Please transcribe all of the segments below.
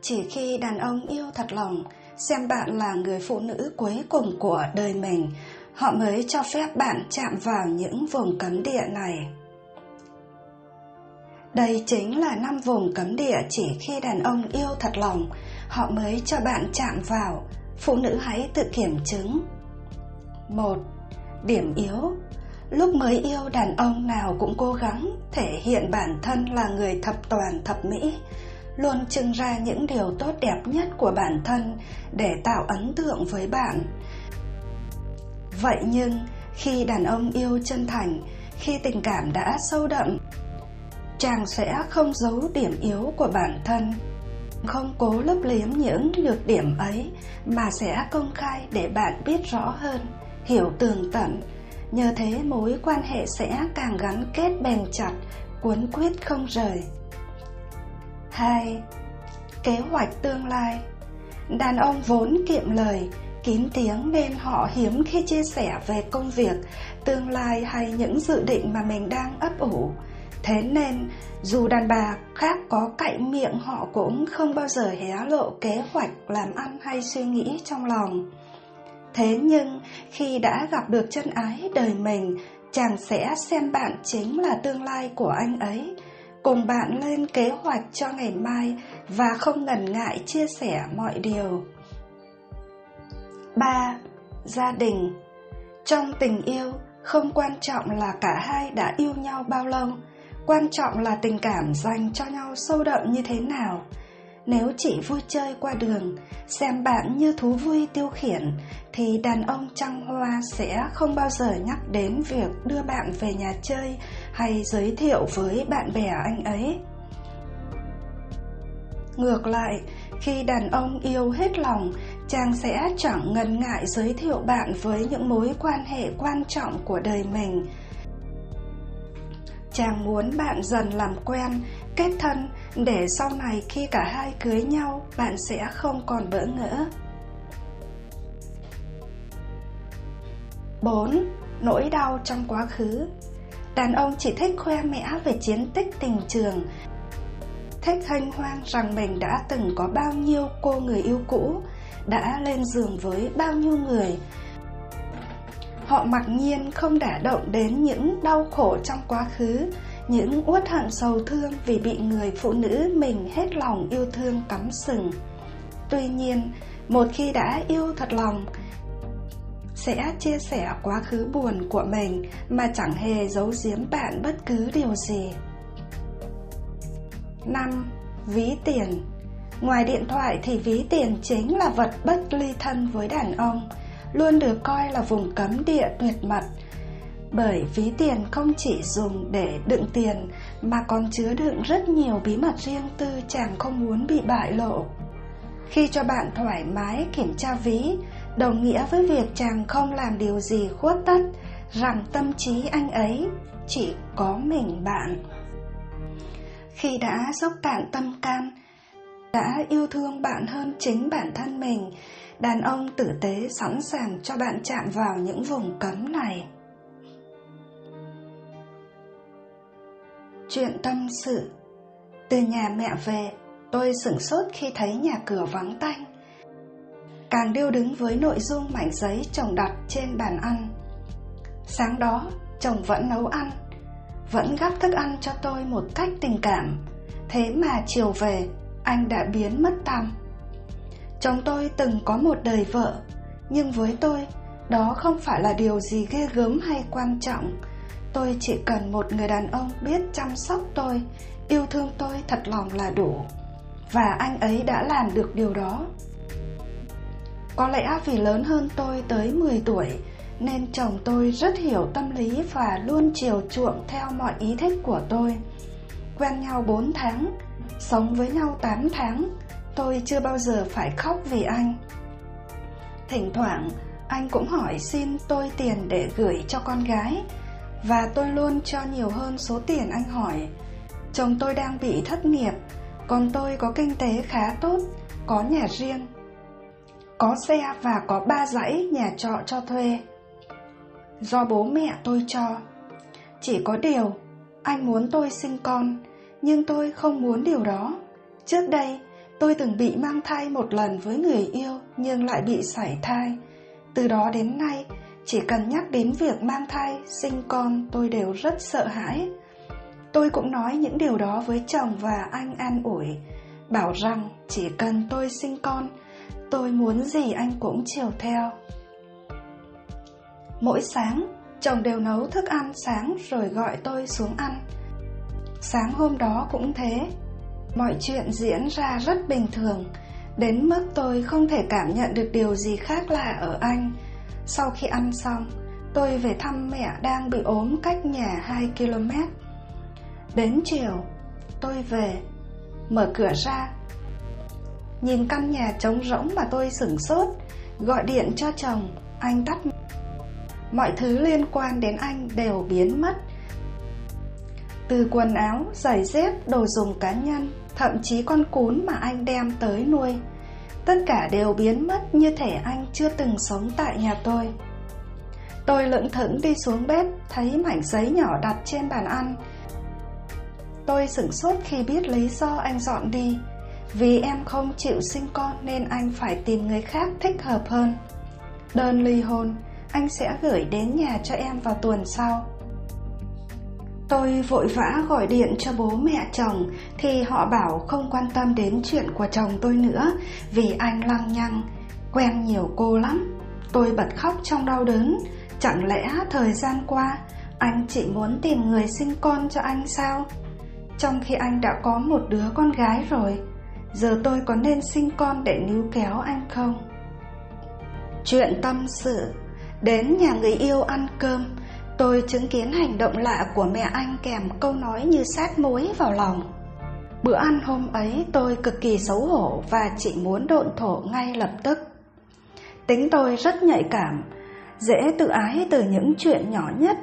Chỉ khi đàn ông yêu thật lòng, xem bạn là người phụ nữ cuối cùng của đời mình, họ mới cho phép bạn chạm vào những vùng cấm địa này. Đây chính là 5 vùng cấm địa chỉ khi đàn ông yêu thật lòng, họ mới cho bạn chạm vào. Phụ nữ hãy tự kiểm chứng. 1. Điểm yếu. Lúc mới yêu, đàn ông nào cũng cố gắng thể hiện bản thân là người thập toàn thập mỹ, luôn trưng ra những điều tốt đẹp nhất của bản thân để tạo ấn tượng với bạn. Vậy nhưng khi đàn ông yêu chân thành, khi tình cảm đã sâu đậm, chàng sẽ không giấu điểm yếu của bản thân, không cố lấp liếm những nhược điểm ấy, mà sẽ công khai để bạn biết rõ hơn, hiểu tường tận. Nhờ thế mối quan hệ sẽ càng gắn kết bền chặt, cuốn quýt không rời. 2. Kế hoạch tương lai. Đàn ông vốn kiệm lời, kín tiếng nên họ hiếm khi chia sẻ về công việc, tương lai hay những dự định mà mình đang ấp ủ. Thế nên dù đàn bà khác có cậy miệng, họ cũng không bao giờ hé lộ kế hoạch làm ăn hay suy nghĩ trong lòng. Thế nhưng khi đã gặp được chân ái đời mình, chàng sẽ xem bạn chính là tương lai của anh ấy, cùng bạn lên kế hoạch cho ngày mai và không ngần ngại chia sẻ mọi điều. 3. Gia đình. Trong tình yêu, không quan trọng là cả hai đã yêu nhau bao lâu, quan trọng là tình cảm dành cho nhau sâu đậm như thế nào. Nếu chỉ vui chơi qua đường, xem bạn như thú vui tiêu khiển, thì đàn ông trăng hoa sẽ không bao giờ nhắc đến việc đưa bạn về nhà chơi hay giới thiệu với bạn bè anh ấy. Ngược lại, khi đàn ông yêu hết lòng, chàng sẽ chẳng ngần ngại giới thiệu bạn với những mối quan hệ quan trọng của đời mình. Chàng muốn bạn dần làm quen, kết thân, để sau này khi cả hai cưới nhau, bạn sẽ không còn bỡ ngỡ. 4. Nỗi đau trong quá khứ. Đàn ông chỉ thích khoe mẽ về chiến tích tình trường, thích hênh hoang rằng mình đã từng có bao nhiêu cô người yêu cũ, đã lên giường với bao nhiêu người. Họ mặc nhiên không đả động đến những đau khổ trong quá khứ, những uất hận sầu thương vì bị người phụ nữ mình hết lòng yêu thương cắm sừng. Tuy nhiên, một khi đã yêu thật lòng, sẽ chia sẻ quá khứ buồn của mình mà chẳng hề giấu giếm bạn bất cứ điều gì. 5. Ví tiền. Ngoài điện thoại thì ví tiền chính là vật bất ly thân với đàn ông, luôn được coi là vùng cấm địa tuyệt mật. Bởi ví tiền không chỉ dùng để đựng tiền mà còn chứa đựng rất nhiều bí mật riêng tư chàng không muốn bị bại lộ. Khi cho bạn thoải mái kiểm tra ví, đồng nghĩa với việc chàng không làm điều gì khuất tất, rằng tâm trí anh ấy chỉ có mình bạn. Khi đã dốc cạn tâm can, đã yêu thương bạn hơn chính bản thân mình, đàn ông tử tế sẵn sàng cho bạn chạm vào những vùng cấm này. Chuyện tâm sự. Từ nhà mẹ về, tôi sửng sốt khi thấy nhà cửa vắng tanh. Càng điêu đứng với nội dung mảnh giấy chồng đặt trên bàn ăn. Sáng đó, chồng vẫn nấu ăn, vẫn gắp thức ăn cho tôi một cách tình cảm. Thế mà chiều về, anh đã biến mất tăm. Chồng tôi từng có một đời vợ, nhưng với tôi, đó không phải là điều gì ghê gớm hay quan trọng. Tôi chỉ cần một người đàn ông biết chăm sóc tôi, yêu thương tôi thật lòng là đủ. Và anh ấy đã làm được điều đó. Có lẽ vì lớn hơn tôi tới 10 tuổi, nên chồng tôi rất hiểu tâm lý và luôn chiều chuộng theo mọi ý thích của tôi. Quen nhau 4 tháng, sống với nhau 8 tháng, tôi chưa bao giờ phải khóc vì anh. Thỉnh thoảng, anh cũng hỏi xin tôi tiền để gửi cho con gái, và tôi luôn cho nhiều hơn số tiền anh hỏi. Chồng tôi đang bị thất nghiệp, còn tôi có kinh tế khá tốt, có nhà riêng, có xe và có 3 dãy nhà trọ cho thuê, do bố mẹ tôi cho. Chỉ có điều, anh muốn tôi sinh con, nhưng tôi không muốn điều đó. Trước đây, Tôi từng bị mang thai một lần với người yêu nhưng lại bị sảy thai. Từ đó đến nay, chỉ cần nhắc đến việc mang thai, sinh con tôi đều rất sợ hãi. Tôi cũng nói những điều đó với chồng và anh an ủi, bảo rằng chỉ cần tôi sinh con, tôi muốn gì anh cũng chiều theo. Mỗi sáng, chồng đều nấu thức ăn sáng rồi gọi tôi xuống ăn. Sáng hôm đó cũng thế. Mọi chuyện diễn ra rất bình thường, đến mức tôi không thể cảm nhận được điều gì khác lạ ở anh. Sau khi ăn xong, tôi về thăm mẹ đang bị ốm cách nhà 2 km. Đến chiều, tôi về, mở cửa ra, nhìn căn nhà trống rỗng mà tôi sửng sốt, gọi điện cho chồng, anh tắt. Mọi thứ liên quan đến anh đều biến mất. Từ quần áo, giày dép, đồ dùng cá nhân, thậm chí con cún mà anh đem tới nuôi, tất cả đều biến mất như thể anh chưa từng sống tại nhà tôi. Tôi lững thững đi xuống bếp, thấy mảnh giấy nhỏ đặt trên bàn ăn. Tôi sửng sốt khi biết lý do anh dọn đi. Vì em không chịu sinh con nên anh phải tìm người khác thích hợp hơn. Đơn ly hôn, anh sẽ gửi đến nhà cho em vào tuần sau. Tôi vội vã gọi điện cho bố mẹ chồng thì họ bảo không quan tâm đến chuyện của chồng tôi nữa vì anh lăng nhăng, quen nhiều cô lắm. Tôi bật khóc trong đau đớn. Chẳng lẽ thời gian qua anh chỉ muốn tìm người sinh con cho anh sao? Trong khi anh đã có một đứa con gái rồi, giờ tôi có nên sinh con để níu kéo anh không? Chuyện tâm sự. Đến nhà người yêu ăn cơm, tôi chứng kiến hành động lạ của mẹ anh kèm câu nói như sát muối vào lòng. Bữa ăn hôm ấy tôi cực kỳ xấu hổ và chỉ muốn độn thổ ngay lập tức. Tính tôi rất nhạy cảm, dễ tự ái từ những chuyện nhỏ nhất.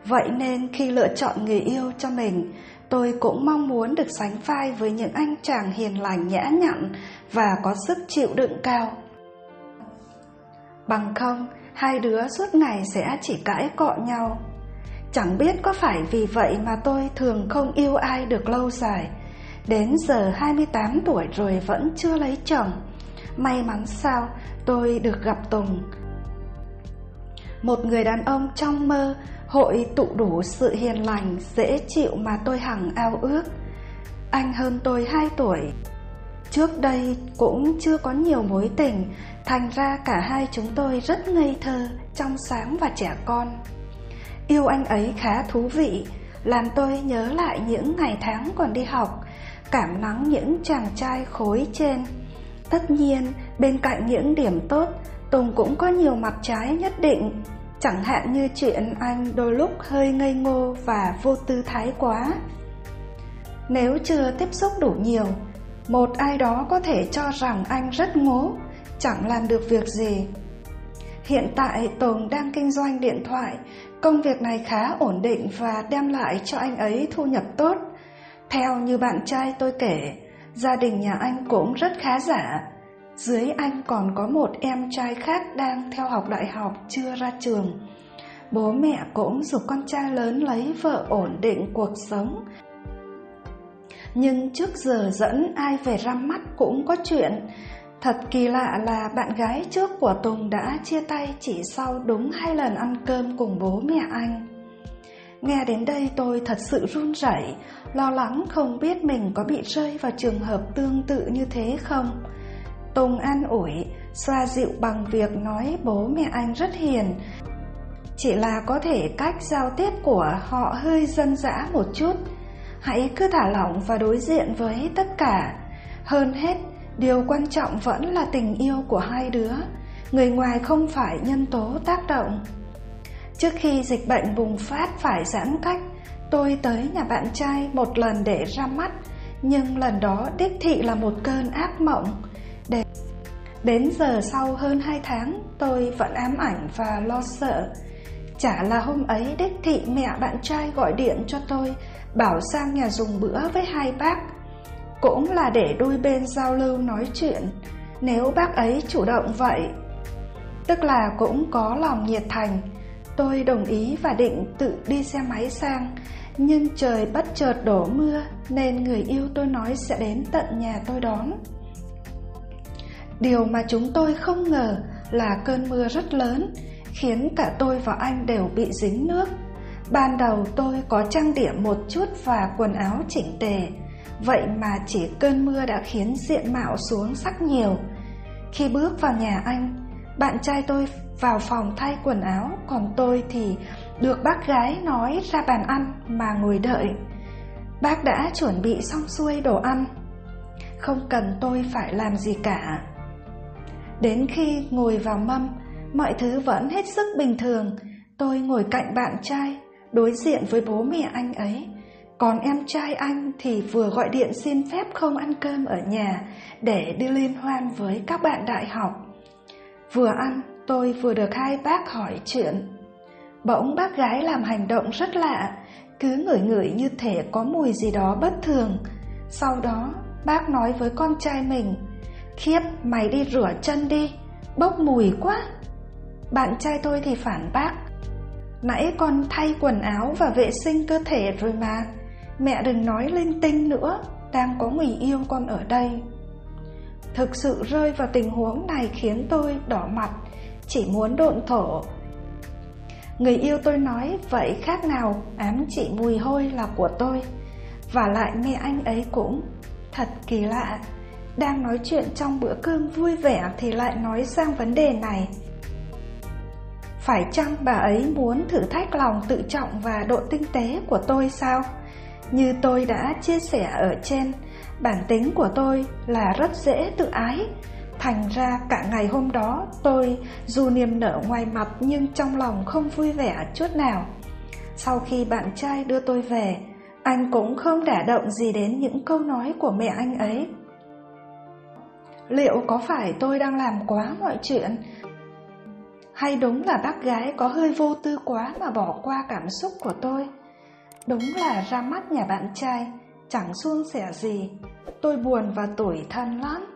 Vậy nên khi lựa chọn người yêu cho mình, tôi cũng mong muốn được sánh vai với những anh chàng hiền lành nhã nhặn và có sức chịu đựng cao. Bằng không, hai đứa suốt ngày sẽ chỉ cãi cọ nhau. Chẳng biết có phải vì vậy mà tôi thường không yêu ai được lâu dài. Đến giờ 28 tuổi rồi vẫn chưa lấy chồng. May mắn sao tôi được gặp Tùng, một người đàn ông trong mơ, hội tụ đủ sự hiền lành, dễ chịu mà tôi hằng ao ước. Anh hơn tôi 2 tuổi. Trước đây cũng chưa có nhiều mối tình, thành ra cả hai chúng tôi rất ngây thơ, trong sáng và trẻ con. Yêu anh ấy khá thú vị, làm tôi nhớ lại những ngày tháng còn đi học, cảm nắng những chàng trai khối trên. Tất nhiên, bên cạnh những điểm tốt, Tùng cũng có nhiều mặt trái nhất định. Chẳng hạn như chuyện anh đôi lúc hơi ngây ngô và vô tư thái quá. Nếu chưa tiếp xúc đủ nhiều, một ai đó có thể cho rằng anh rất ngố, chẳng làm được việc gì. Hiện tại Tùng đang kinh doanh điện thoại, công việc này khá ổn định và đem lại cho anh ấy thu nhập tốt. Theo như bạn trai tôi kể, gia đình nhà anh cũng rất khá giả. Dưới anh còn có một em trai khác đang theo học đại học chưa ra trường. Bố mẹ cũng giục con trai lớn lấy vợ ổn định cuộc sống. Nhưng trước giờ dẫn ai về ra mắt cũng có chuyện. Thật kỳ lạ là bạn gái trước của Tùng đã chia tay chỉ sau đúng 2 lần ăn cơm cùng bố mẹ anh. Nghe đến đây tôi thật sự run rẩy, lo lắng không biết mình có bị rơi vào trường hợp tương tự như thế không. Tùng an ủi, xoa dịu bằng việc nói bố mẹ anh rất hiền, chỉ là có thể cách giao tiếp của họ hơi dân dã một chút. Hãy cứ thả lỏng và đối diện với tất cả. Hơn hết, điều quan trọng vẫn là tình yêu của hai đứa. Người ngoài không phải nhân tố tác động. Trước khi dịch bệnh bùng phát phải giãn cách, tôi tới nhà bạn trai một lần để ra mắt, nhưng lần đó đích thị là một cơn ác mộng. Đến giờ sau hơn 2 tháng, tôi vẫn ám ảnh và lo sợ. Chả là hôm ấy đích thị mẹ bạn trai gọi điện cho tôi, bảo sang nhà dùng bữa với 2 bác. Cũng là để đôi bên giao lưu nói chuyện, nếu bác ấy chủ động vậy. Tức là cũng có lòng nhiệt thành. Tôi đồng ý và định tự đi xe máy sang, nhưng trời bất chợt đổ mưa nên người yêu tôi nói sẽ đến tận nhà tôi đón. Điều mà chúng tôi không ngờ là cơn mưa rất lớn, khiến cả tôi và anh đều bị dính nước. Ban đầu tôi có trang điểm một chút và quần áo chỉnh tề, vậy mà chỉ cơn mưa đã khiến diện mạo xuống sắc nhiều. Khi bước vào nhà anh, bạn trai tôi vào phòng thay quần áo, còn tôi thì được bác gái nói ra bàn ăn mà ngồi đợi. Bác đã chuẩn bị xong xuôi đồ ăn, không cần tôi phải làm gì cả. Đến khi ngồi vào mâm, mọi thứ vẫn hết sức bình thường. Tôi ngồi cạnh bạn trai, đối diện với bố mẹ anh ấy. Còn em trai anh thì vừa gọi điện xin phép không ăn cơm ở nhà để đi liên hoan với các bạn đại học. Vừa ăn, tôi vừa được hai bác hỏi chuyện. Bỗng bác gái làm hành động rất lạ, cứ ngửi ngửi như thể có mùi gì đó bất thường. Sau đó, bác nói với con trai mình: "Khiếp, mày đi rửa chân đi, bốc mùi quá." Bạn trai tôi thì phản bác: "Nãy con thay quần áo và vệ sinh cơ thể rồi mà, mẹ đừng nói linh tinh nữa, đang có người yêu con ở đây." Thực sự rơi vào tình huống này khiến tôi đỏ mặt, chỉ muốn độn thổ. Người yêu tôi nói vậy khác nào ám chỉ mùi hôi là của tôi. Và lại mẹ anh ấy cũng thật kỳ lạ, đang nói chuyện trong bữa cơm vui vẻ thì lại nói sang vấn đề này. Phải chăng bà ấy muốn thử thách lòng tự trọng và độ tinh tế của tôi sao? Như tôi đã chia sẻ ở trên, bản tính của tôi là rất dễ tự ái. Thành ra cả ngày hôm đó tôi dù niềm nở ngoài mặt nhưng trong lòng không vui vẻ chút nào. Sau khi bạn trai đưa tôi về, anh cũng không đả động gì đến những câu nói của mẹ anh ấy. Liệu có phải tôi đang làm quá mọi chuyện? Hay đúng là bác gái có hơi vô tư quá mà bỏ qua cảm xúc của tôi? Đúng là ra mắt nhà bạn trai chẳng suôn sẻ gì. Tôi buồn và tủi thân lắm.